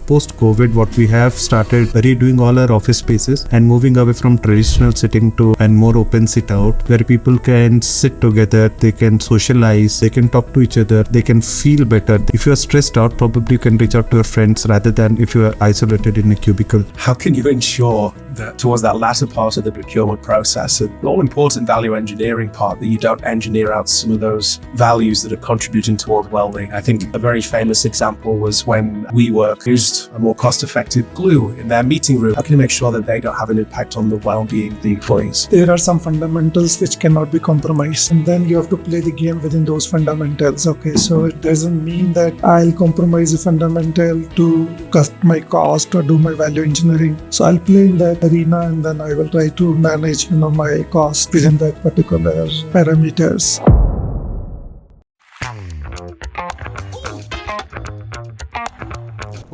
Post-COVID, what we have started redoing all our office spaces and moving away from traditional sitting to and more open sit out, where people can sit together, they can socialize, they can talk to each other, they can feel better. If you are stressed out, probably you can reach out to your friends rather than if you are isolated in a cubicle. How can you ensure that towards that latter part of the procurement process, the all-important value engineering part, that you don't engineer out some of those values that are contributing towards well-being? I think a very famous example was when WeWork used a more cost-effective glue in their meeting room. How can you make sure that they don't have an impact on the well-being of the employees? There are some fundamentals which cannot be compromised, and then you have to play the game within those fundamentals. Okay, so it doesn't mean that I'll compromise a fundamental to cut my cost or do my value engineering. So I'll play in that arena, and then I will try to manage my cost within that particular parameters.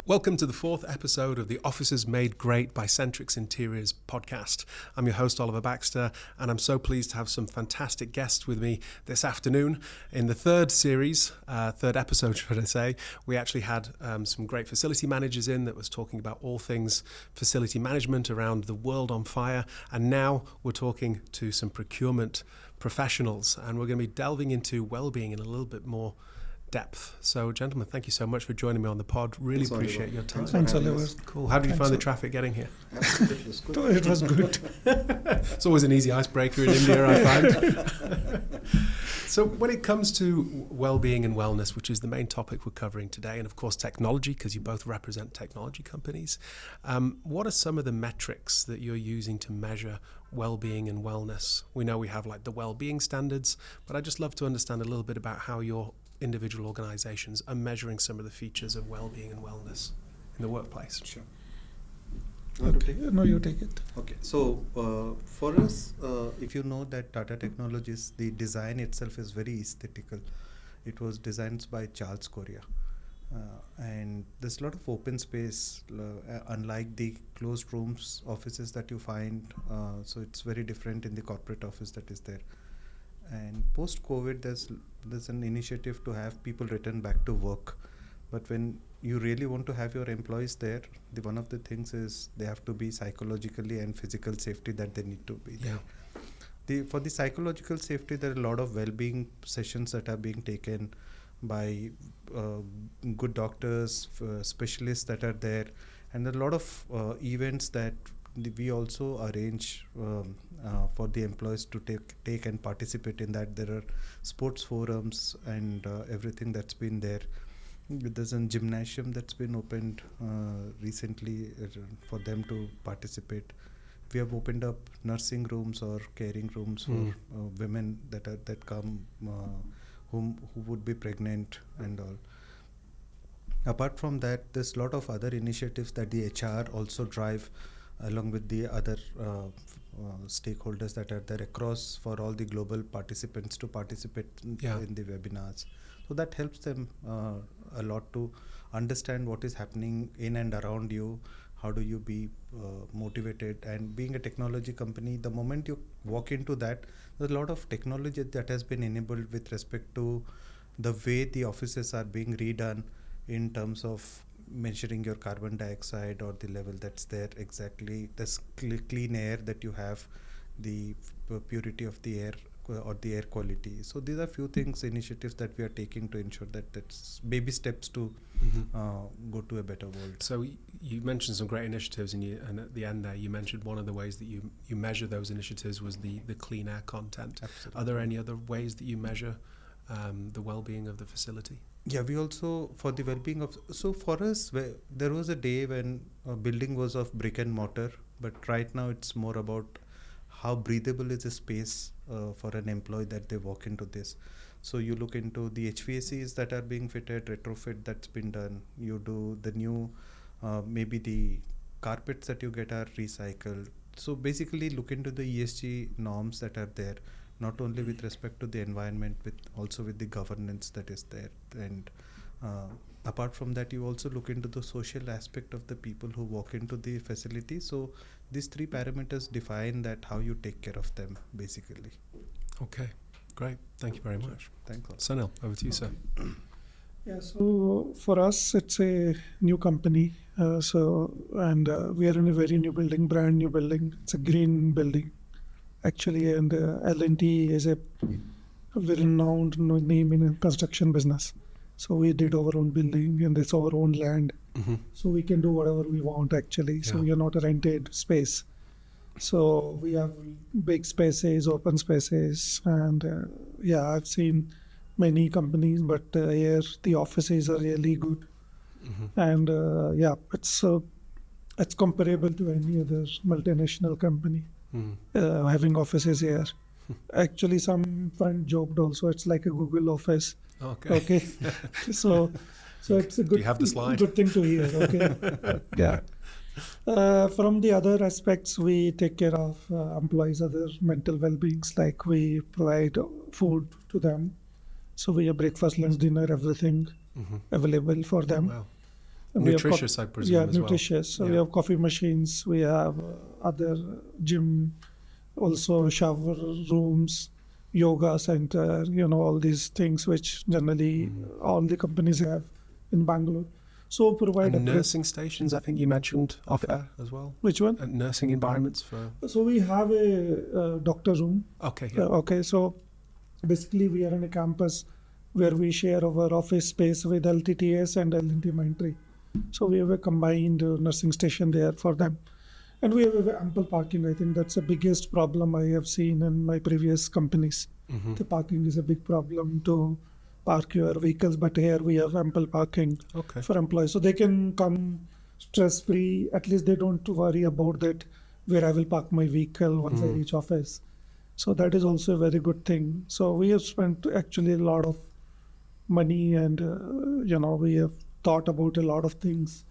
Welcome to the fourth episode of the Offices Made Great by Centrix Interiors podcast. I'm your host, Oliver Baxter, and I'm so pleased to have some fantastic guests with me this afternoon. In the third episode, should I say, we actually had some great facility managers in that was talking about all things facility management around the world on fire. And now we're talking to some procurement professionals, and we're going to be delving into well-being in a little bit more depth. So, gentlemen, thank you so much for joining me on the pod. Really appreciate your time. Thanks, Oliver. Cool. How did you find the traffic getting here? It was good. It's always an easy icebreaker in India, I find. So when it comes to well-being and wellness, which is the main topic we're covering today, and of course technology, because you both represent technology companies, what are some of the metrics that you're using to measure well-being and wellness? We know we have like the well-being standards, but I'd just love to understand a little bit about how your individual organizations are measuring some of the features of well-being and wellness in the workplace. Sure. Okay, no, you take it. Okay, so for us, if you know that Tata Technologies, the design itself is very aesthetical. It was designed by Charles Correa. And there's a lot of open space, unlike the closed rooms, offices that you find. So it's very different in the corporate office that is there. And post-COVID, there's an initiative to have people return back to work. But when you really want to have your employees there, one of the things is they have to be psychologically and physical safety that they need to be there. Yeah. For the psychological safety, there are a lot of well-being sessions that are being taken by good doctors, specialists that are there, and a lot of events that we also arrange for the employees to take and participate in that. There are sports forums and everything that's been there. There's a gymnasium that's been opened recently for them to participate. We have opened up nursing rooms or caring rooms for women that come who would be pregnant and all. Apart from that, there's a lot of other initiatives that the HR also drive along with the other stakeholders that are there across for all the global participants to participate in the webinars. So that helps them a lot to understand what is happening in and around you. How do you be motivated? And being a technology company, the moment you walk into that, there's a lot of technology that has been enabled with respect to the way the offices are being redone in terms of measuring your carbon dioxide or the level that's there exactly, the clean air that you have, the purity of the air or the air quality. So these are few things, initiatives that we are taking to ensure that that's baby steps to go to a better world. So you mentioned some great initiatives, and at the end there you mentioned one of the ways that you measure those initiatives was the clean air content. Absolutely. Are there any other ways that you measure the well-being of the facility? Yeah, we also, for the well-being of, so for us, there was a day when a building was of brick and mortar, but right now it's more about how breathable is a space for an employee that they walk into this. So you look into the HVACs that are being fitted, retrofit that's been done. You do the new, maybe the carpets that you get are recycled. So basically look into the ESG norms that are there, not only with respect to the environment, but also with the governance that is there. And apart from that, you also look into the social aspect of the people who walk into the facility. So these three parameters define that how you take care of them, basically. Okay, great. Thank you very much. Thanks. Sunil, over to you, sir. Yeah, so for us, it's a new company. We are in a very new building, brand new building. It's a green building, actually, and L&T is a very renowned name in a construction business. So we did our own building, and it's our own land. Mm-hmm. So we can do whatever we want, actually. So Yeah. we are not a rented space. So we have big spaces, open spaces, and I've seen many companies, but here the offices are really good, Mm-hmm. and it's comparable to any other multinational company Mm-hmm. having offices here. Actually, some friend joked also it's like a Google office. Okay. Okay, so it's a good. you have the slide? Good thing to hear. Okay, yeah. From the other aspects, we take care of employees' other mental well-beings, like we provide food to them. So we have breakfast, lunch, dinner, everything Mm-hmm. available for them. Wow. And we have Nutritious, I presume, yeah, as well. nutritious. So we Yeah. have coffee machines. We have other gym, also shower rooms, yoga center. All these things which generally all the companies have in Bangalore. So provide And a nursing stations, I think you mentioned off air as well. which one? And nursing environments for. So we have a doctor room. Okay. Yeah. Okay, so basically we are in a campus where we share our office space with LTTS and L&T Mindtree. So we have a combined nursing station there for them. And we have ample parking. I think that's the biggest problem I have seen in my previous companies. Mm-hmm. The parking is a big problem to park your vehicles, but here we have ample parking Okay. for employees. So they can come stress-free. At least they don't worry about that, where I will park my vehicle once I reach office. So that is also a very good thing. So we have spent actually a lot of money, and we have thought about a lot of things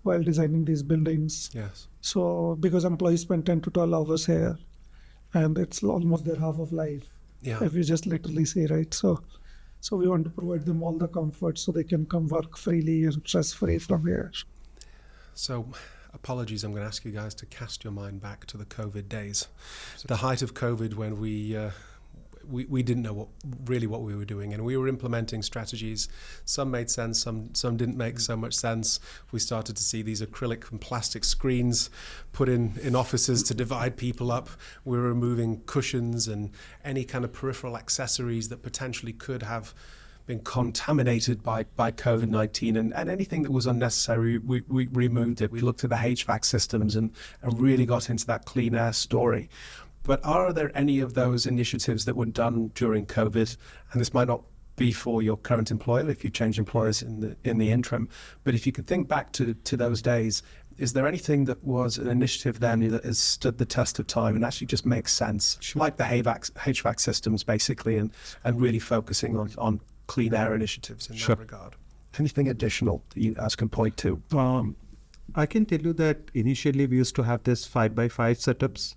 while designing these buildings. Yes. So because employees spend 10 to 12 hours here, and it's almost their half of life, Yeah. if you just literally say, right? So we want to provide them all the comfort so they can come work freely and stress-free from here. So, apologies, I'm going to ask you guys to cast your mind back to the COVID days, the height of COVID, when we didn't know what we were doing, and we were implementing strategies. Some made sense, some didn't make so much sense. We started to see these acrylic and plastic screens put in offices to divide people up. We were removing cushions and any kind of peripheral accessories that potentially could have been contaminated by COVID-19, and anything that was unnecessary, we removed it. We looked at the HVAC systems and really got into that clean air story. But are there any of those initiatives that were done during COVID? And this might not be for your current employer if you change employers in the interim, but if you could think back to those days, is there anything that was an initiative then that has stood the test of time and actually just makes sense, like the HVAC systems basically, and really focusing on clean air initiatives in that regard? Anything additional that you guys can point to? I can tell you that initially we used to have this 5x5 setups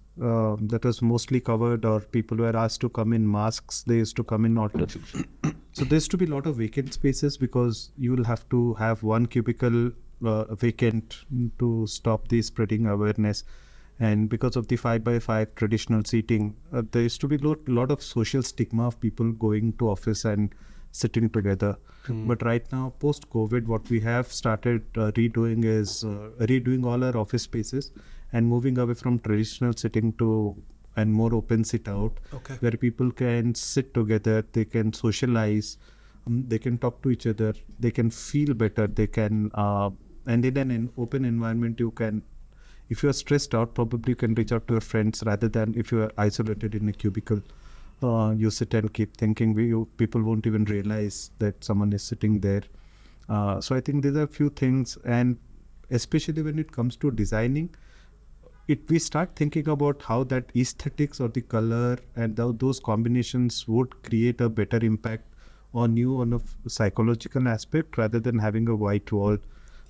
that was mostly covered, or people were asked to come in masks. They used to come in auto. So there used to be a lot of vacant spaces because you will have to have one cubicle vacant to stop the spreading awareness. And because of the 5x5 traditional seating, there used to be a lot of social stigma of people going to office and sitting together. But right now, post-COVID, what we have started redoing is redoing all our office spaces and moving away from traditional sitting to and more open sit out, where people can sit together, they can socialize, they can talk to each other, they can feel better, they can, and in an open environment, you can, if you are stressed out, probably you can reach out to your friends rather than if you are isolated in a cubicle. You sit and keep thinking, people won't even realize that someone is sitting there. So I think these are a few things, and especially when it comes to designing, we start thinking about how that aesthetics or the color and those combinations would create a better impact on you on a psychological aspect, rather than having a white wall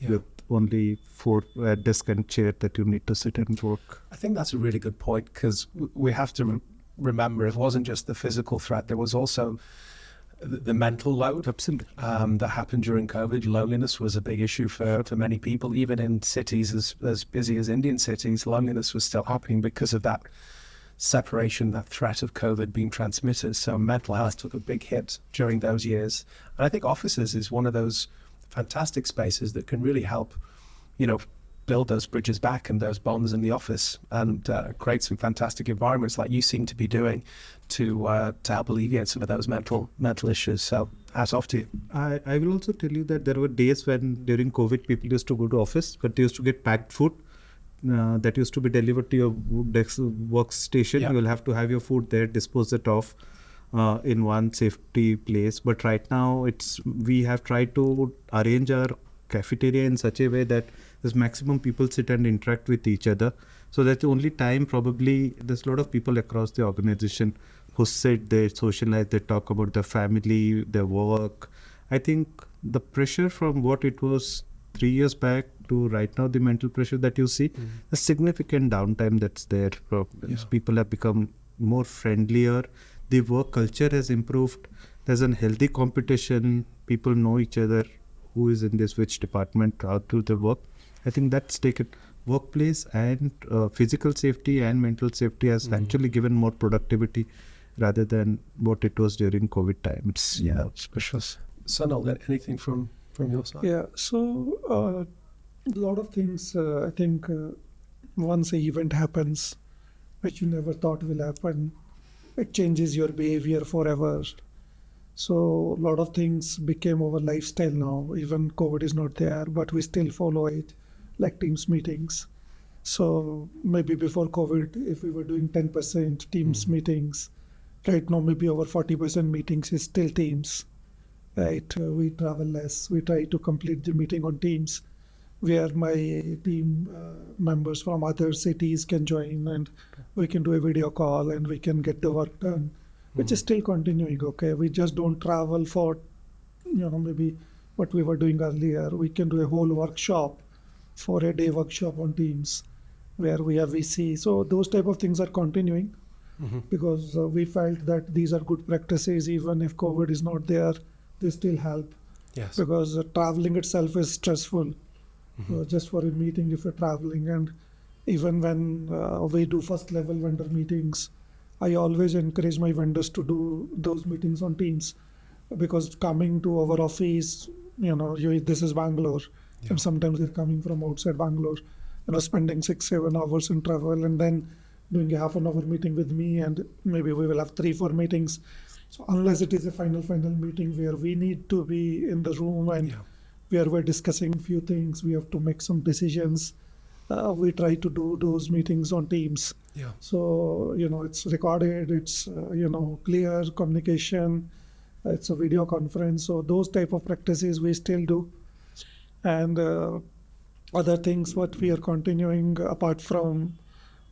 with only 4 desk and chair that you need to sit and work. I think that's a really good point, because we have to remember it wasn't just the physical threat, there was also the mental load that happened during COVID. Loneliness was a big issue for many people, even in cities as busy as Indian cities. Loneliness was still happening because of that separation, that threat of COVID being transmitted. So mental health took a big hit during those years. And I think offices is one of those fantastic spaces that can really help, build those bridges back and those bonds in the office and create some fantastic environments like you seem to be doing to help alleviate some of those mental issues. So hats off to you. I will also tell you that there were days when during COVID people used to go to office, but they used to get packed food that used to be delivered to your workstation. Yeah. You will have to have your food there, dispose it off in one safety place. But right now we have tried to arrange our cafeteria in such a way that there's maximum people sit and interact with each other. So that's the only time probably there's a lot of people across the organization who sit, they socialize, they talk about their family, their work. I think the pressure from what it was 3 years back to right now, the mental pressure that you see, a significant downtime that's there. People have become more friendlier. The work culture has improved. There's a healthy competition. People know each other, who is in this which department, how to the work. I think that's taken workplace and physical safety and mental safety has actually given more productivity rather than what it was during COVID time. It's precious. Sunil, anything from your side? Yeah, so a lot of things, I think once an event happens, which you never thought will happen, it changes your behavior forever. So a lot of things became our lifestyle now. Even COVID is not there, but we still follow it, like Teams meetings. So maybe before COVID, if we were doing 10% Teams meetings, right now maybe over 40% meetings is still Teams. Right, we travel less. We try to complete the meeting on Teams, where my team members from other cities can join, and we can do a video call and we can get the work done, which is still continuing. Okay, we just don't travel for, maybe what we were doing earlier. We can do a whole workshop, 4-day workshop on Teams, where we have VC. So those type of things are continuing because we felt that these are good practices. Even if COVID is not there, they still help. Yes. Because traveling itself is stressful. Just for a meeting if you're traveling. And even when we do first level vendor meetings, I always encourage my vendors to do those meetings on Teams, because coming to our office, this is Bangalore, and sometimes they're coming from outside Bangalore, spending 6-7 hours in travel and then doing a half an hour meeting with me, and maybe we will have 3-4 meetings. So unless it is a final meeting where we need to be in the room and where we're discussing a few things, we have to make some decisions, we try to do those meetings on Teams. Yeah. So, it's recorded, it's, clear communication, it's a video conference. So those type of practices we still do. And other things what we are continuing apart from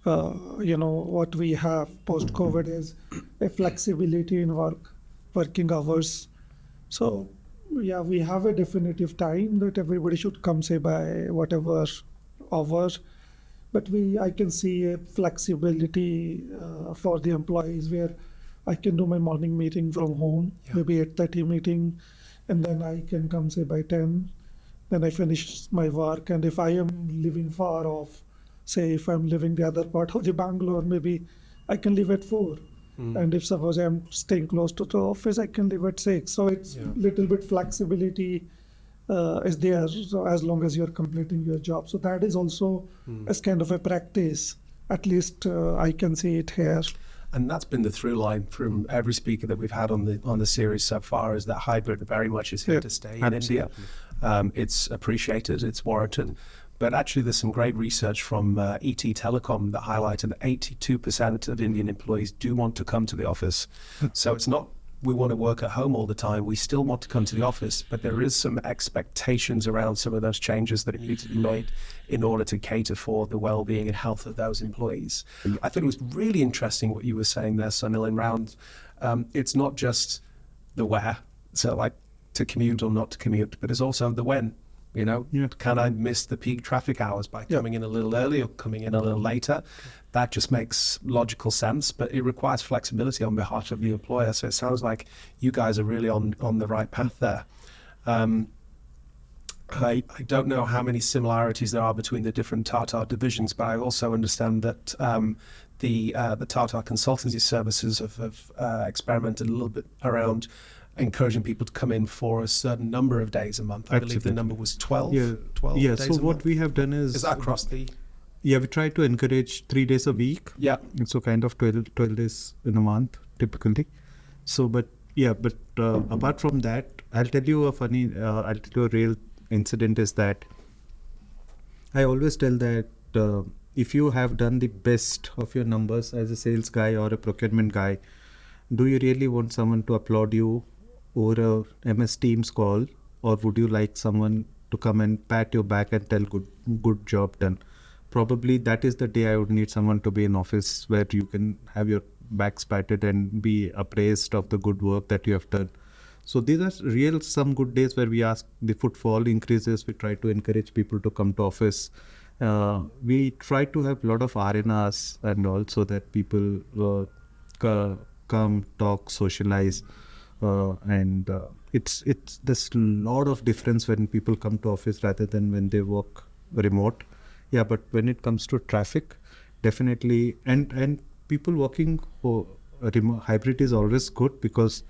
what we have post-COVID is a flexibility in working hours. So, we have a definitive time that everybody should come, say, by whatever hour. But I can see a flexibility for the employees where I can do my morning meeting from home, maybe 8:30 meeting, and then I can come, say, by 10. Then I finish my work. And if I am living far off, say if I'm living the other part of the Bangalore, maybe I can leave at 4. And if suppose I'm staying close to the office, I can leave at 6. So it's little bit flexibility is there, so as long as you're completing your job. So that is also as kind of a practice. At least I can see it here. And that's been the through line from every speaker that we've had on the series so far, is that hybrid very much is here to stay in India. It's appreciated, it's warranted. But actually, there's some great research from ET Telecom that highlighted that 82% of Indian employees do want to come to the office. So it's not we want to work at home all the time. We still want to come to the office, but there is some expectations around some of those changes that need to be made in order to cater for the well-being and health of those employees. I thought it was really interesting what you were saying there, Sunil, around it's not just the where, so like to commute or not to commute, but it's also the when. Can I miss the peak traffic hours by coming in a little early or coming in a little later? That just makes logical sense, but it requires flexibility on behalf of the employer. So it sounds like you guys are really on the right path there. I don't know how many similarities there are between the different Tata divisions, but I also understand that the Tata consultancy services have experimented a little bit around encouraging people to come in for a certain number of days a month. I believe the number was 12. Yeah, 12 yeah. days So a what month. we have done is that across the? Yeah, we try to encourage 3 days a week. Yeah. So kind of 12 days in a month typically. So, but apart from that, I'll tell you a real incident is that I always tell that if you have done the best of your numbers as a sales guy or a procurement guy, do you really want someone to applaud you over a MS Teams call, or would you like someone to come and pat your back and tell good job done? Probably that is the day I would need someone to be in office where you can have your backs patted and be appraised of the good work that you have done. So these are some good days where we ask the footfall increases. We try to encourage people to come to office. We try to have a lot of arenas and also that people come, talk, socialize. And it's there's a lot of difference when people come to office rather than when they work remote. Yeah, but when it comes to traffic, definitely, and people working for hybrid is always good because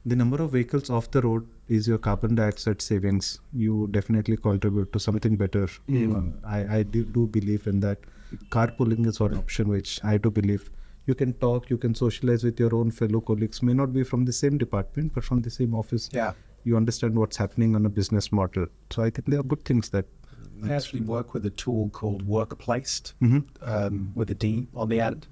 the number of vehicles off the road is your carbon dioxide savings. You definitely contribute to something better. I do believe in that. Carpooling is one option which I do believe. You can talk, you can socialize with your own fellow colleagues, may not be from the same department, but from the same office. Yeah. You understand what's happening on a business model. So I think there are good things that... I actually work with a tool called Workplaced, with a D on the end.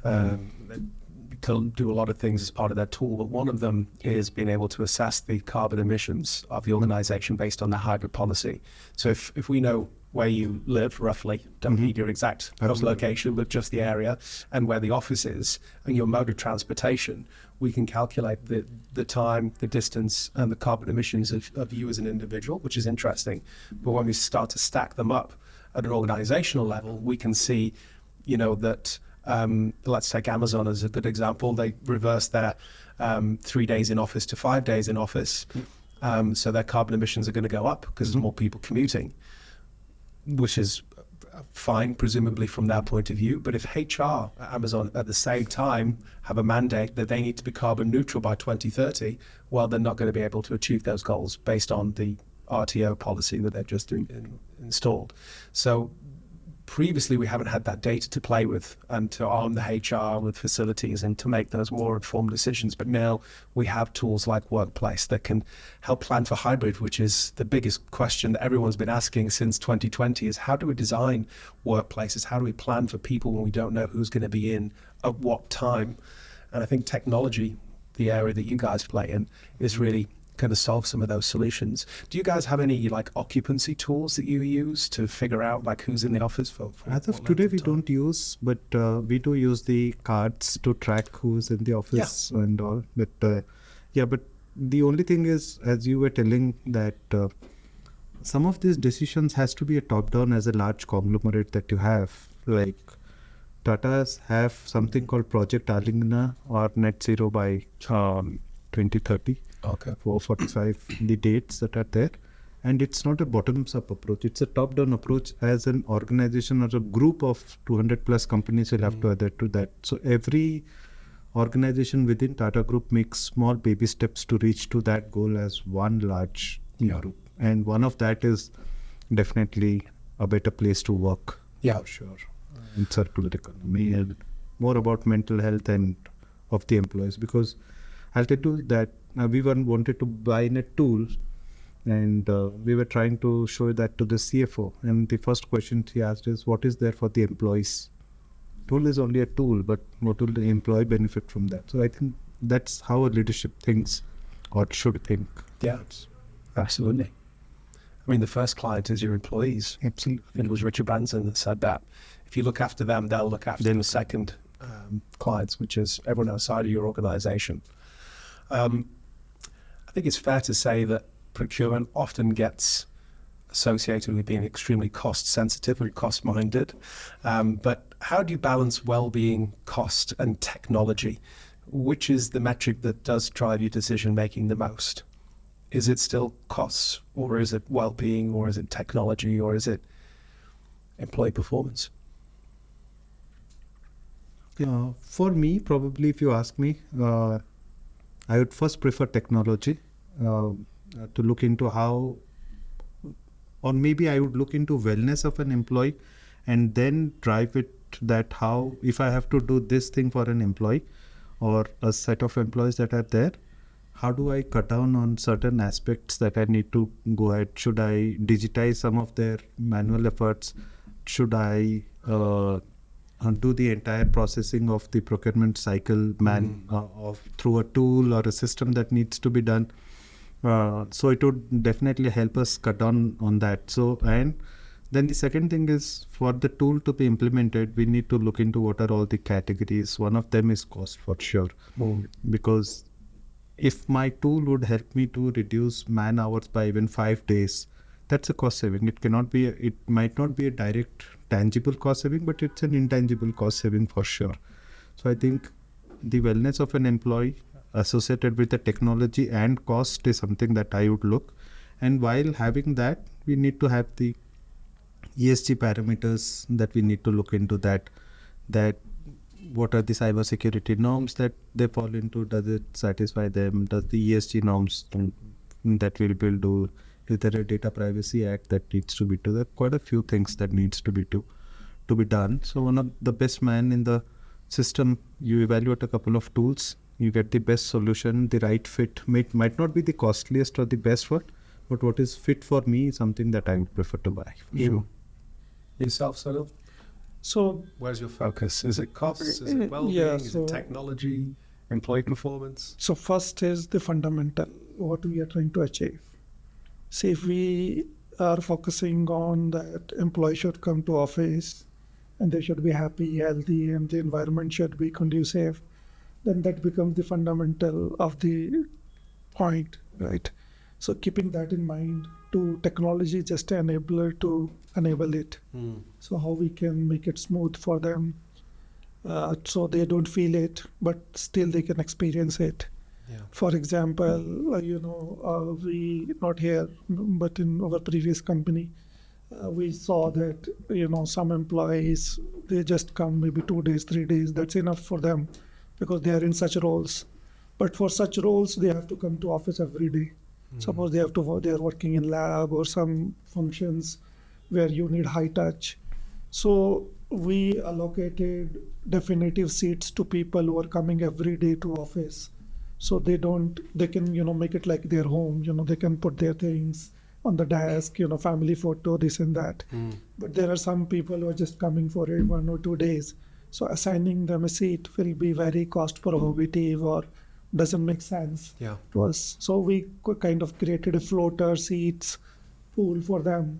We can do a lot of things as part of that tool, but one of them is being able to assess the carbon emissions of the organization based on the hybrid policy. So if we know where you live roughly, don't need your exact home location, but just the area and where the office is and your mode of transportation, we can calculate the time, the distance and the carbon emissions of you as an individual, which is interesting. But when we start to stack them up at an organizational level, we can see, that let's take Amazon as a good example. They reverse their 3 days in office to 5 days in office. So their carbon emissions are going to go up because there's more people commuting, which is fine, presumably from their point of view. But if HR at Amazon at the same time have a mandate that they need to be carbon neutral by 2030, well, they're not going to be able to achieve those goals based on the RTO policy that they've just installed. So previously we haven't had that data to play with and to arm the HR with facilities and to make those more informed decisions. But now we have tools like Workplace that can help plan for hybrid, which is the biggest question that everyone's been asking since 2020 is how do we design workplaces? How do we plan for people when we don't know who's going to be in at what time? And I think technology, the area that you guys play in, is really going to solve some of those solutions. Do you guys have any occupancy tools that you use to figure out who's in the office for as of today we don't use, but we do use the cards to track who's in the office and all. But but the only thing is, as you were telling, that some of these decisions has to be a top down as a large conglomerate that you have. Like Tata's have something called Project Alingna or Net Zero by 2030. Okay. 445, the dates that are there. And it's not a bottoms up approach, it's a top down approach. As an organization or a group of 200 plus companies will have to adhere to that. So every organization within Tata Group makes small baby steps to reach to that goal as one large group. And one of that is definitely a better place to work. Yeah, for sure. In circular economy and more about mental health and of the employees, because I'll tell you that we wanted to buy in a tool and we were trying to show that to the CFO, and the first question he asked is, what is there for the employees? Tool is only a tool, but what will the employee benefit from that? So I think that's how a leadership thinks or should think. Yeah, absolutely. I mean, the first client is your employees. Absolutely. I think it was Richard Branson that said that. If you look after them, they'll look after the second clients, which is everyone outside of your organization. I think it's fair to say that procurement often gets associated with being extremely cost sensitive and cost minded. But how do you balance well-being, cost and technology? Which is the metric that does drive your decision making the most? Is it still costs, or is it well-being, or is it technology, or is it employee performance? For me, probably if you ask me, I would first prefer technology to look into how, or maybe I would look into wellness of an employee and then drive it that how, if I have to do this thing for an employee or a set of employees that are there, how do I cut down on certain aspects that I need to go ahead? Should I digitize some of their manual efforts? Should I do the entire processing of the procurement cycle of through a tool or a system that needs to be done? So it would definitely help us cut down on that. So, and then the second thing is, for the tool to be implemented, we need to look into what are all the categories. One of them is cost, for sure, because if my tool would help me to reduce man hours by even 5 days, that's a cost saving. It might not be a direct tangible cost saving, but it's an intangible cost saving for sure. So I think the wellness of an employee associated with the technology and cost is something that I would look. And while having that, we need to have the ESG parameters that we need to look into, that what are the cyber security norms that they fall into? Does it satisfy them? Does the ESG norms that we will do? Is there a data privacy act that needs to be done? There are quite a few things that needs to be done. So one of the best man in the system, you evaluate a couple of tools, you get the best solution, the right fit. Might not be the costliest or the best one, but what is fit for me is something that I would prefer to buy. Sure. Yourself, Sunil? So Where's your focus? Is it costs? Is it well-being? Is it technology? Employee performance? So first is the fundamental, what we are trying to achieve. See, if we are focusing on that employee should come to office and they should be happy, healthy, and the environment should be conducive, then that becomes the fundamental of the point, right? So keeping that in mind, to technology is just an enabler to enable it. So how we can make it smooth for them, so they don't feel it, but still they can experience it. Yeah. For example, we not here, but in our previous company, we saw that, some employees, they just come maybe 2 days, 3 days. That's enough for them because they are in such roles. But for such roles, they have to come to office every day. Suppose they are working in lab or some functions where you need high touch. So we allocated definitive seats to people who are coming every day to office. So they can, make it like their home, they can put their things on the desk, family photo, this and that. But there are some people who are just coming for 1 or 2 days. So assigning them a seat will be very cost prohibitive or doesn't make sense to us. So we kind of created a floater seats pool for them,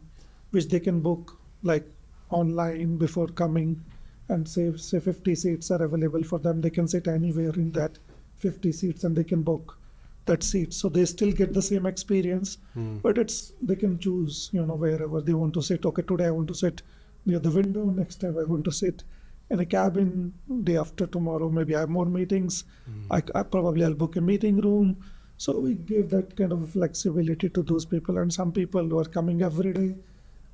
which they can book like online before coming, and say 50 seats are available for them. They can sit anywhere in that 50 seats and they can book that seat. So they still get the same experience, but they can choose, wherever they want to sit. Okay, today I want to sit near the window. Next time I want to sit in a cabin. Day after tomorrow, maybe I have more meetings. I'll book a meeting room. So we give that kind of flexibility to those people. And some people who are coming every day,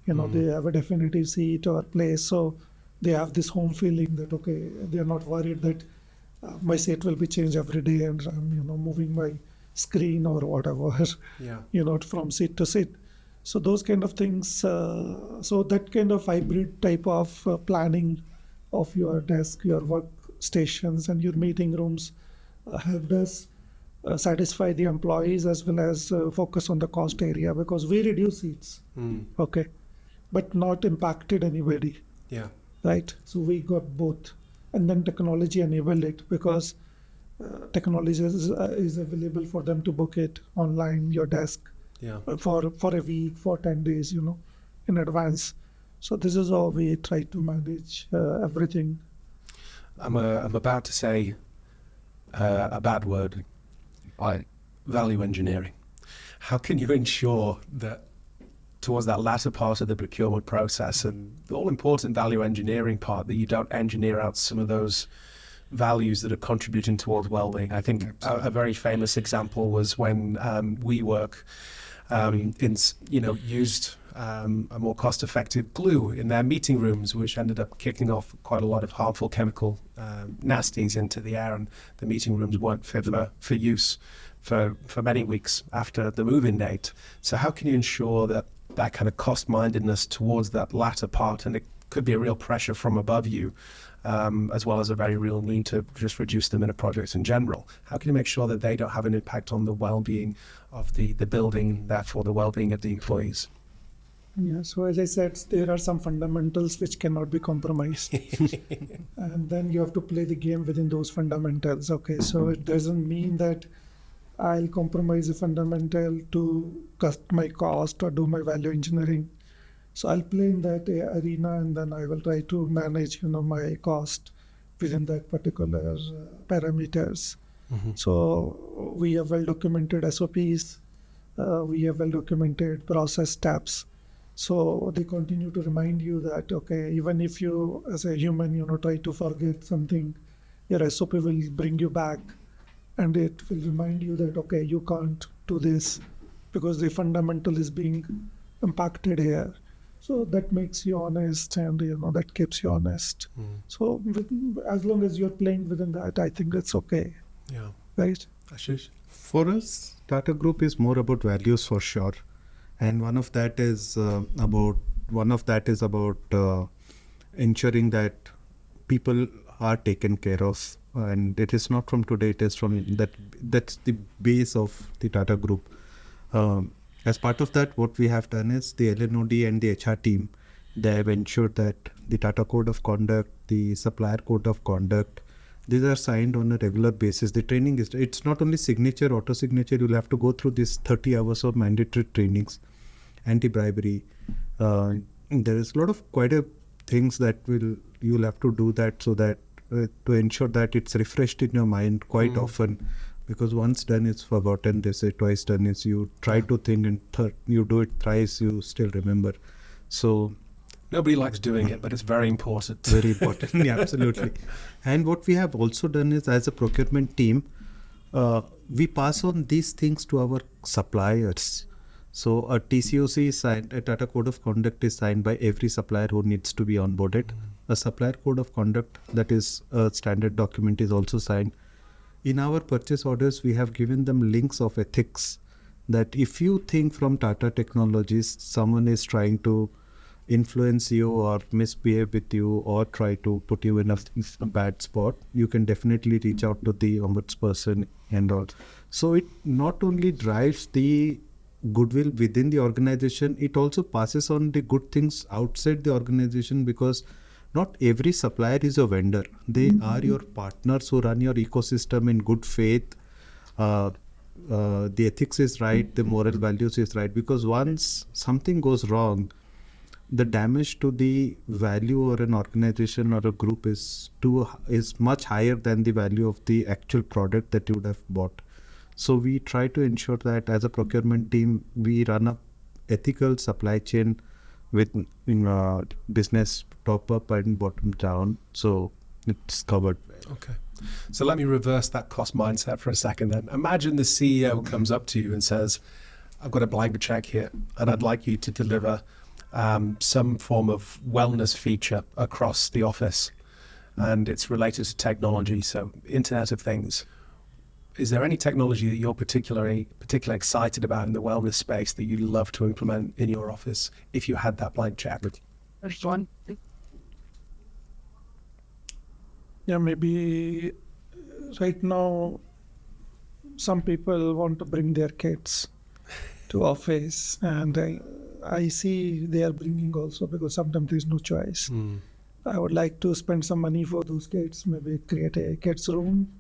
they have a definitive seat or place. So they have this home feeling that, okay, they're not worried that my seat will be changed every day and I'm, moving my screen or whatever, from seat to seat. So those kind of things. So that kind of hybrid type of planning of your desk, your workstations and your meeting rooms helped us satisfy the employees as well as focus on the cost area, because we reduce seats, okay, but not impacted anybody. Yeah. Right. So we got both. And then technology enabled it, because technology is available for them to book it online, your desk, for a week, for 10 days, in advance. So this is how we try to manage everything. I'm about to say a bad word. Value engineering. How can you ensure that towards that latter part of the procurement process and the all-important value engineering part, that you don't engineer out some of those values that are contributing towards well-being. I think a very famous example was when WeWork used a more cost-effective glue in their meeting rooms, which ended up kicking off quite a lot of harmful chemical nasties into the air, and the meeting rooms weren't fit for use for many weeks after the move-in date. So how can you ensure that kind of cost-mindedness towards that latter part, and it could be a real pressure from above you, as well as a very real need to just reduce them in a project in general. How can you make sure that they don't have an impact on the well-being of the building, therefore the well-being of the employees? Yeah, so as I said, there are some fundamentals which cannot be compromised. And then you have to play the game within those fundamentals. Okay, so it doesn't mean that I'll compromise a fundamental to cut my cost or do my value engineering. So I'll play in that arena, and then I will try to manage, my cost within that particular parameters. Mm-hmm. So we have well-documented SOPs, we have well-documented process steps. So they continue to remind you that, okay, even if you, as a human, try to forget something, your SOP will bring you back, and it will remind you that, okay, you can't do this because the fundamental is being impacted here. So that makes you honest, and that keeps you honest. So as long as you're playing within that, I think that's okay. Yeah. Right? Ashish? For us, Tata Group is more about values for sure, and one of that is about ensuring that people are taken care of, and it is not from today. It is from that. That's the base of the Tata Group. As part of that, what we have done is the LNOD and the HR team, they have ensured that the Tata Code of Conduct, the Supplier Code of Conduct, these are signed on a regular basis. The training it's not only signature, auto signature, you'll have to go through this 30 hours of mandatory trainings, anti-bribery. There is a lot of quite a things that you'll have to do that, so that to ensure that it's refreshed in your mind quite often. Because once done, it's forgotten. They say twice done is you try to think, and you do it thrice, you still remember. So nobody likes doing it, but it's very important. Very important. Yeah, absolutely. And what we have also done is, as a procurement team, we pass on these things to our suppliers. So a TCOC is signed, a Tata Code of Conduct is signed by every supplier who needs to be onboarded. A supplier code of conduct, that is a standard document, is also signed. In our purchase orders, we have given them links of ethics, that if you think from Tata Technologies someone is trying to influence you or misbehave with you or try to put you in a bad spot, you can definitely reach out to the ombudsperson and all. So it not only drives the goodwill within the organization, it also passes on the good things outside the organization, because not every supplier is a vendor. They are your partners who run your ecosystem in good faith. The ethics is right, the moral values is right, because once something goes wrong, the damage to the value or an organization or a group is much higher than the value of the actual product that you would have bought. So we try to ensure that as a procurement team, we run a ethical supply chain with business top up and bottom down, so it's covered. Okay, so let me reverse that cost mindset for a second then. Imagine the CEO comes up to you and says, I've got a blank check here and I'd like you to deliver some form of wellness feature across the office, and it's related to technology, so Internet of Things. Is there any technology that you're particularly excited about in the wellness space that you'd love to implement in your office if you had that blank check? Yeah, maybe right now some people want to bring their kids to office, and I see they are bringing also, because sometimes there is no choice. I would like to spend some money for those kids, maybe create a kids room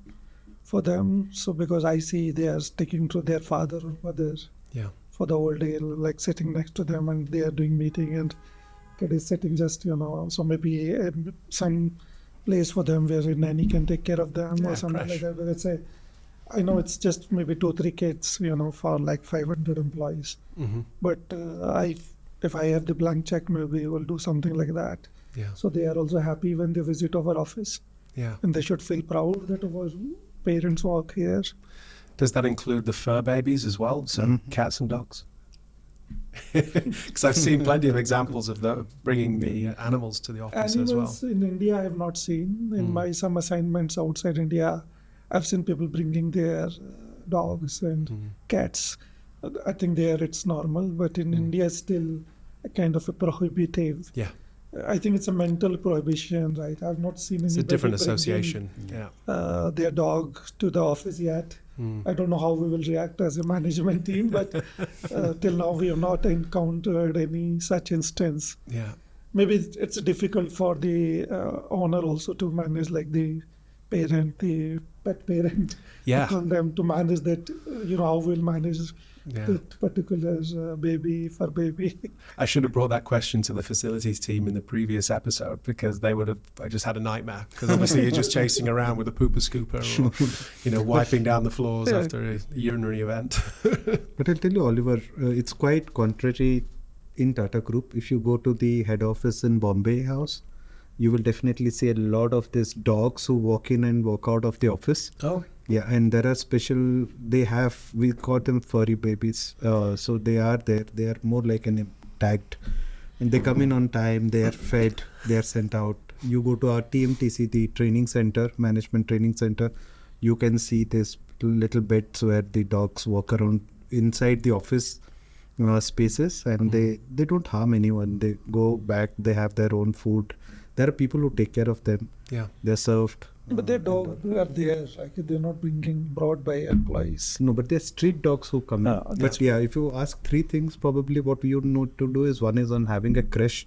for them. So because I see they are sticking to their father or mother for the whole day, like sitting next to them, and they are doing meeting and kid is sitting just, so maybe some place for them where a nanny can take care of them or something like that. But let's say, I know it's just maybe 2-3 kids, for like 500 employees. But if I have the blank check, maybe we'll do something like that. So they are also happy when they visit our office. Yeah. and they should feel proud that our parents work here. Does that include the fur babies as well? So cats and dogs? Because I've seen plenty of examples of bringing the animals to the office Animals as well. in India I have not seen. In my some assignments outside India, I've seen people bringing their dogs and cats. I think there it's normal, but in India it's still a kind of a prohibitive. Yeah. I think it's a mental prohibition, right? I've not seen It's a anybody different bringing, association. Yeah. their dog to the office yet. I don't know how we will react as a management team, but till now we have not encountered any such instance. Yeah. Maybe it's difficult for the owner also to manage, like the parent, the pet parent, Yeah. to them to manage that, how we'll manage Yeah. that particular baby for baby. I should have brought that question to the facilities team in the previous episode, because I just had a nightmare, because obviously you're just chasing around with a pooper scooper or, wiping down the floors Yeah. after a urinary event. But I'll tell you, Oliver, it's quite contrary in Tata Group. If you go to the head office in Bombay House, you will definitely see a lot of these dogs who walk in and walk out of the office. Oh, Yeah, and there are we call them furry babies. So they are there. They are more like tagged. And they come in on time, they are fed, they are sent out. You go to our TMTC, the training center, management training center, you can see this little beds where the dogs walk around inside the office spaces, and they don't harm anyone. They go back, they have their own food. There are people who take care of them. Yeah. They're served. But their dogs are there, like they're not being brought by employees. No, but they're street dogs who come in. Ah, okay. But yeah, if you ask three things, probably what we would need to do is, one is on having a creche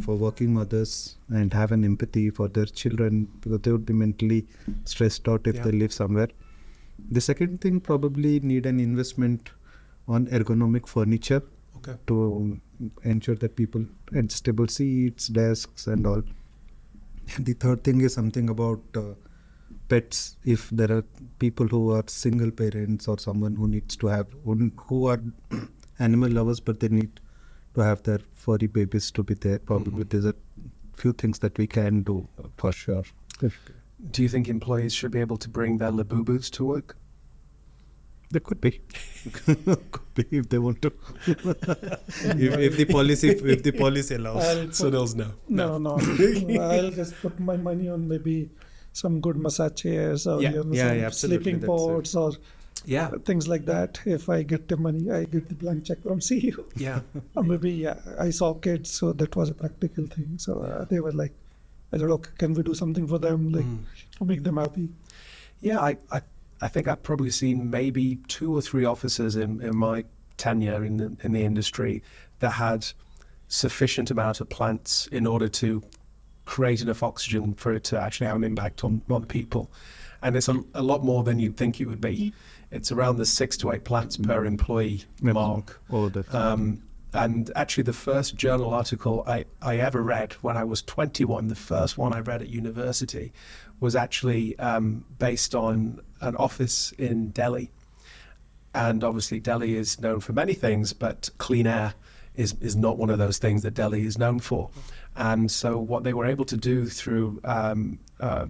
for working mothers and have an empathy for their children, because they would be mentally stressed out if they live somewhere. The second thing, probably need an investment on ergonomic furniture to ensure that people adjustable seats, desks and all. The third thing is something about pets. If there are people who are single parents or someone who needs to have, who are animal lovers, but they need to have their furry babies to be there, probably there's a few things that we can do for sure. do you think employees should be able to bring their labubus to work? There could be. Could be if they want to. if the policy allows. Sunil's no. No. I'll just put my money on maybe some good massage chairs or some absolutely, sleeping that's pods or Yeah. things like that. If I get the money, I get the blank check from CEO. Yeah. Or maybe I saw kids, so that was a practical thing. So they were like, I said, okay, can we do something for them, like to make them happy? Yeah, I think I've probably seen maybe 2 or 3 offices in my tenure in the industry that had sufficient amount of plants in order to create enough oxygen for it to actually have an impact on people. And it's a lot more than you'd think it would be. It's around the 6 to 8 plants per employee mark. Oh, that's And actually the first journal article I ever read when I was 21, the first one I read at university, was actually based on an office in Delhi. And obviously Delhi is known for many things, but clean air is not one of those things that Delhi is known for. And so what they were able to do through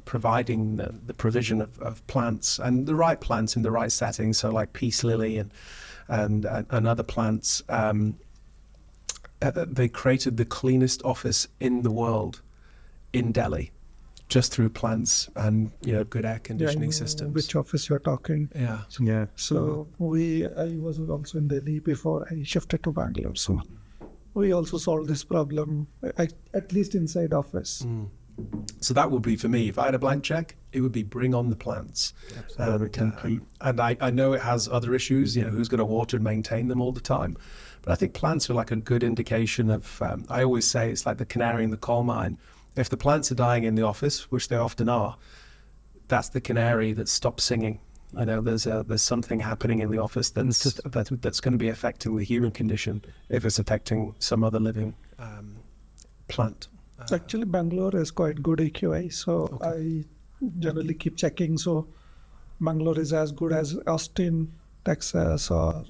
providing the provision of plants, and the right plants in the right setting, so like peace lily and other plants, they created the cleanest office in the world in Delhi, just through plants and good air conditioning systems. Which office you're talking? Yeah. yeah. So I was also in Delhi before I shifted to Bangalore. So we also solved this problem, at least inside office. So that would be, for me, if I had a blank check, it would be bring on the plants. And I know it has other issues, who's going to water and maintain them all the time. But I think plants are like a good indication of, I always say it's like the canary in the coal mine. If the plants are dying in the office, which they often are, that's the canary that stops singing. There's something happening in the office that's going to be affecting the human condition if it's affecting some other living plant. Actually, Bangalore is quite good AQI, so I generally keep checking. So Bangalore is as good as Austin, Texas, or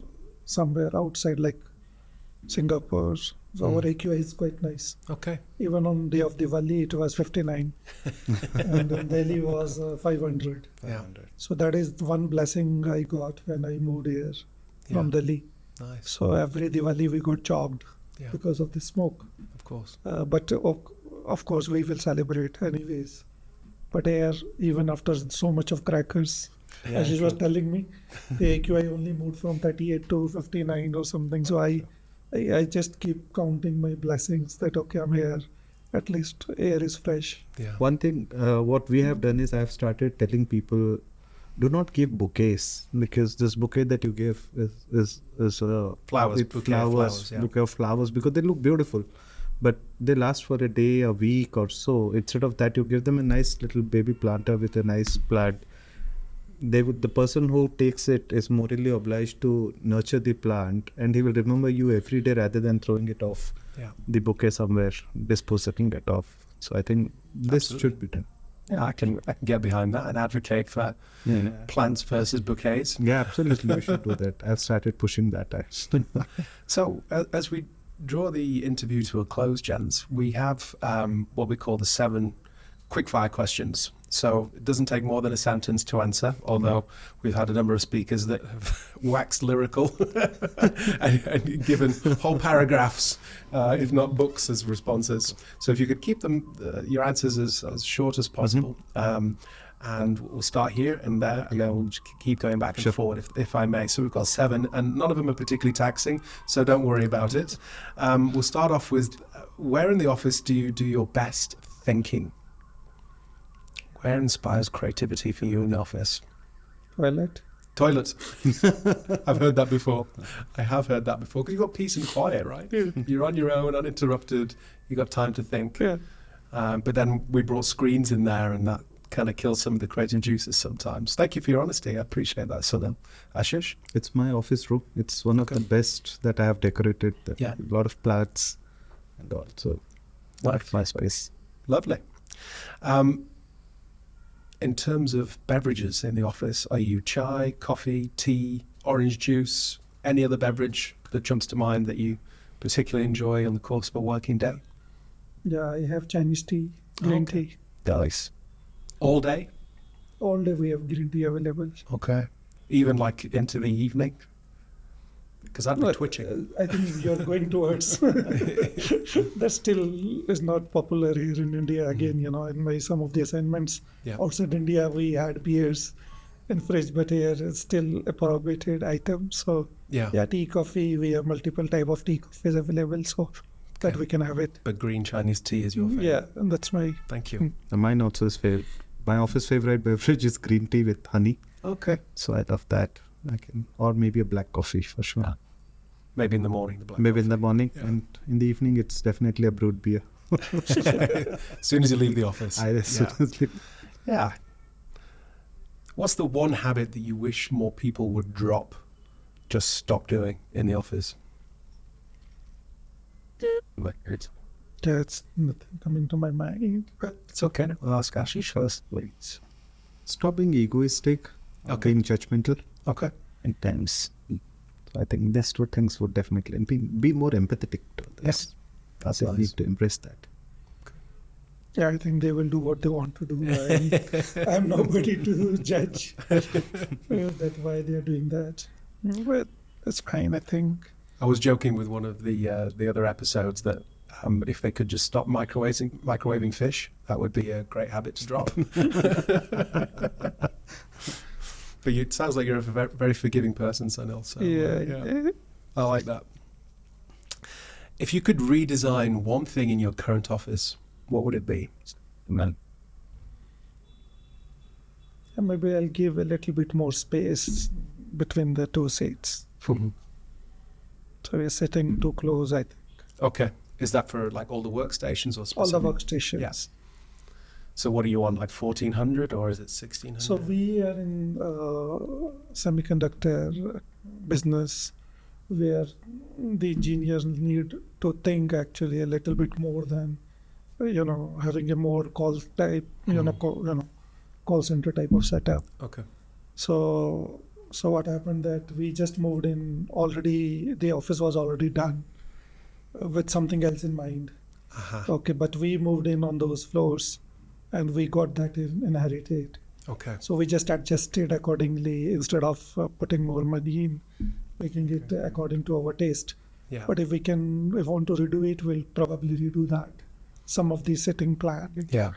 somewhere outside like Singapore, So our AQI is quite nice. Okay. Even on day of Diwali, it was 59, and then Delhi was 500. Yeah. 500. So that is one blessing I got when I moved here from Yeah. Delhi. Nice. So every Diwali we got chopped Yeah. because of the smoke. Of course. But of course we will celebrate anyways. But here, even after so much of crackers, Yeah, as you was true. telling me, the AQI only moved from 38 to 59 or something. So I just keep counting my blessings that okay, I'm here. At least air is fresh. Yeah. One thing, what we have done is I've started telling people, do not give bouquets, because this bouquet that you give is Flowers, with bouquet of flowers, yeah. bouquet of flowers, because they look beautiful, but they last for a day, a week or so. Instead of that, you give them a nice little baby planter with a nice plant. The person who takes it is morally obliged to nurture the plant, and he will remember you every day rather than throwing it off Yeah. the bouquet somewhere, disposing it off. So I think this Absolutely. should be done. Yeah, I can get behind that and advocate for plants versus bouquets. Yeah, absolutely. We should do that. I've started pushing that. So, as we draw the interview to a close, gents, we have what we call the 7 quickfire questions. So it doesn't take more than a sentence to answer, although we've had a number of speakers that have waxed lyrical and given whole paragraphs, if not books, as responses. So if you could keep them, your answers as short as possible. And we'll start here and there, and then we'll just keep going back and forward, if I may. So we've got 7, and none of them are particularly taxing, so don't worry about it. We'll start off with, where in the office do you do your best thinking? Where inspires creativity for you in the office? Toilet. Toilet. I've heard that before. I have heard that before, because you've got peace and quiet, right? You're on your own, uninterrupted. You've got time to think. Yeah. But then we brought screens in there, and that kind of kills some of the creative juices sometimes. Thank you for your honesty. I appreciate that, Sunil. Ashish? It's my office room. It's one of the best that I have decorated. Yeah. A lot of plants and all. So that's my space. Lovely. In terms of beverages in the office, are you chai, coffee, tea, orange juice, any other beverage that jumps to mind that you particularly enjoy on the course of a working day? Yeah, I have Chinese tea, green tea. Nice. All day? All day we have green tea available. Okay. Even like into the evening? Because I'd be But, twitching. I think you're going towards that still is not popular here in India. Again, in my some of the assignments Yeah. outside India, we had beers in fridge, but here it's still a prohibited item. So Yeah. tea, coffee, we have multiple type of tea coffees available, so that we can have it. But green Chinese tea is your favorite. Yeah, and that's my Thank you. And mine also is favorite. My office favorite beverage is green tea with honey. Okay. So I love that. Or maybe a black coffee for sure. Maybe in the morning, the black Maybe in the morning, Yeah. and in the evening it's definitely a brewed beer. As soon as you leave the office. Yeah. What's the one habit that you wish more people would drop, just stop doing in the office? That's nothing coming to my mind. But It's okay. We'll ask Ashish first, please. Stop being egoistic, Okay. being judgmental Okay. and tense. So I think these 2 things would definitely, and be more empathetic to others. Yes. That's They nice. need to embrace that. yeah, I think they will do what they want to do. I'm nobody to judge that why they are doing that. But that's fine, I think. I was joking with one of the other episodes that if they could just stop microwaving fish, that would be a great habit to drop. But it sounds like you're a very, very forgiving person, Sunil. So Yeah. I like that. If you could redesign one thing in your current office, what would it be? And maybe I'll give a little bit more space between the 2 seats. So we're sitting too close, I think. Okay. Is that for like all the workstations or All the specific? workstations. Yes. So what are you on, like 1400 or is it 1600? So we are in semiconductor business where the engineers need to think actually a little bit more than, having a more call type, call center type of setup. Okay. So what happened that we just moved in already, the office was already done. with something else in mind. Uh-huh. Okay, but we moved in on those floors and we got that inherited. Okay. So we just adjusted accordingly instead of putting more money in, making it according to our taste. Yeah. But if we want to redo it, we'll probably redo that. Some of the sitting plan. Yeah.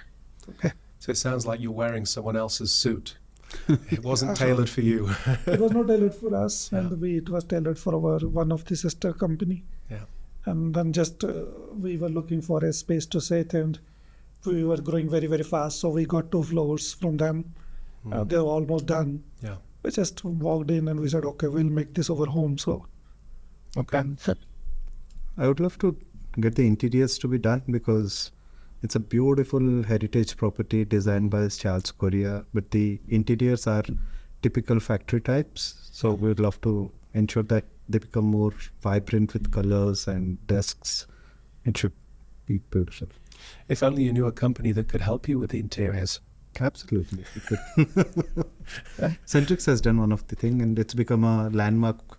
Okay. So it sounds like you're wearing someone else's suit. It wasn't tailored for you. It was not tailored for us, Yeah. and it was tailored for one of the sister company. Yeah. And then just we were looking for a space to sit, and we were growing very, very fast. So we got 2 floors from them. They were almost done. Yeah. We just walked in and we said, okay, we'll make this our home. So Okay. I would love to get the interiors to be done because it's a beautiful heritage property designed by Charles Correa, but the interiors are typical factory types. So we'd love to ensure that they become more vibrant with colors and desks. It should be beautiful. If only you knew a company that could help you with the interiors. Absolutely. Centrix has done one of the thing, and it's become a landmark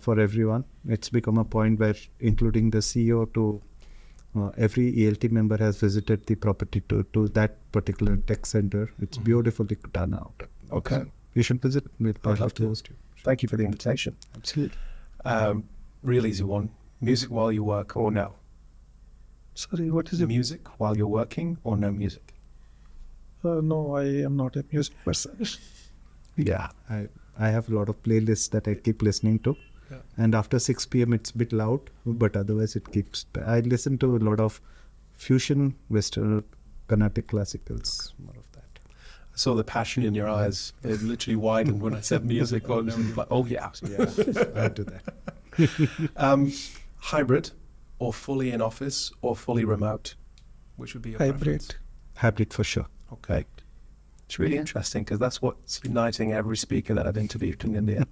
for everyone. It's become a point where, including the CEO to every ELT member has visited the property to that particular tech center. It's beautifully done out. Okay. You should visit. We'll I'd love to. host you. Thank you for the invitation. Absolutely. Real easy one. Music while you work or no? sorry, what is it? Music while you're working or no music? No, I am not a music person. Yeah, I have a lot of playlists that I keep listening to. Yeah. And after 6 p.m. it's a bit loud, but otherwise it keeps. I listen to a lot of fusion, Western, Carnatic classicals, more of that. I saw the passion in your eyes. It literally widened when I said music or no. You're like, oh yeah. Yeah, I do that. Hybrid or fully in office or fully remote? Which would be your Hybrid. preference? Hybrid for sure. Okay. It's really interesting because that's what's uniting every speaker that I've interviewed in India.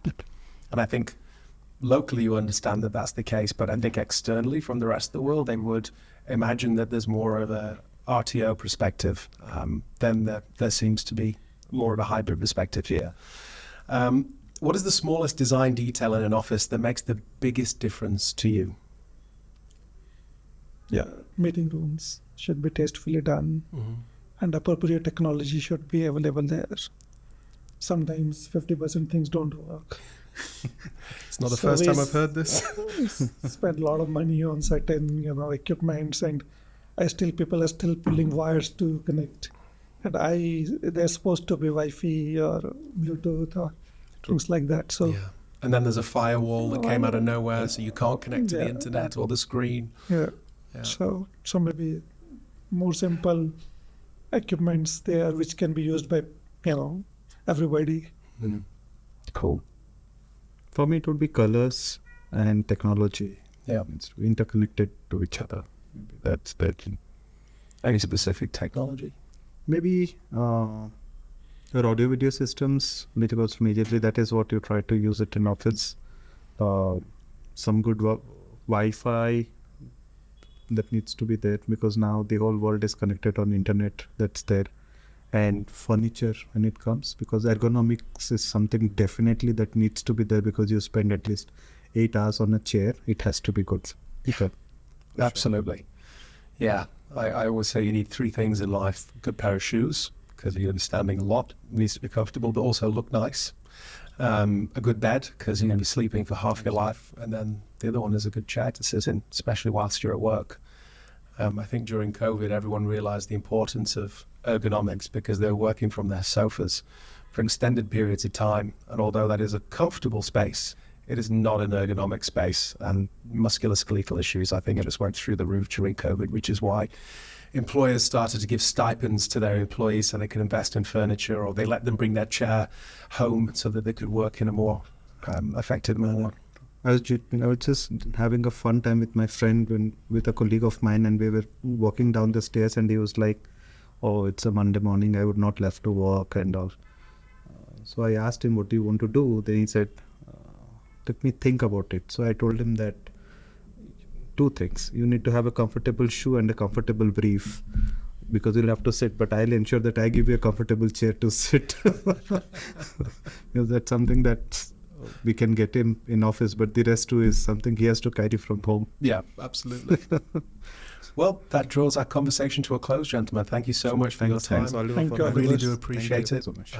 And I think locally you understand that that's the case, but I think externally from the rest of the world, they would imagine that there's more of a RTO perspective than there seems to be more of a hybrid perspective here. What is the smallest design detail in an office that makes the biggest difference to you? Yeah, meeting rooms should be tastefully done, and appropriate technology should be available there. Sometimes 50% things don't work. It's not the So first we time I've heard this. Spend a lot of money on certain, equipments, and people are still pulling wires to connect. And they're supposed to be Wi-Fi or Bluetooth or things like that. So Yeah. And then there's a firewall that came out of nowhere, so you can't connect to the Yeah. internet or the screen. yeah. Yeah. So maybe more simple equipments there, which can be used by everybody. Cool. For me, it would be colors and technology. Yeah. It's interconnected to each other. That's that. Any specific technology? Maybe your audio video systems, because majorly that is what you try to use it in office. Some good Wi-Fi that needs to be there because now the whole world is connected on internet. That's there. And furniture when it comes, because ergonomics is something definitely that needs to be there because you spend at least 8 hours on a chair. It has to be good. Yeah. Absolutely. Yeah. I always say you need 3 things in life. A good pair of shoes, because you're going to be standing a lot. It needs to be comfortable, but also look nice. A good bed, because you're going to be sleeping for half your life. And then the other one is a good chair to sit in, especially whilst you're at work. I think during COVID, everyone realized the importance of ergonomics because they were working from their sofas for extended periods of time. And although that is a comfortable space, it is not an ergonomic space. And musculoskeletal issues, I think, just went through the roof during COVID, which is why employers started to give stipends to their employees so they could invest in furniture, or they let them bring their chair home so that they could work in a more effective manner. I was just having a fun time with my friend with a colleague of mine, and we were walking down the stairs, and he was like, "Oh, it's a Monday morning. I would not left to work and all." So I asked him, "What do you want to do?" Then he said, "Let me think about it." So I told him that 2 things: you need to have a comfortable shoe and a comfortable brief, because you'll have to sit. But I'll ensure that I give you a comfortable chair to sit, because that's something that we can get him in office, but the rest too is something he has to carry from home. Yeah, absolutely. Well, that draws our conversation to a close, gentlemen. Thank you so much for your time. Thanks, Oliver, Thank for you, having Really us. do Thank appreciate you it. so much.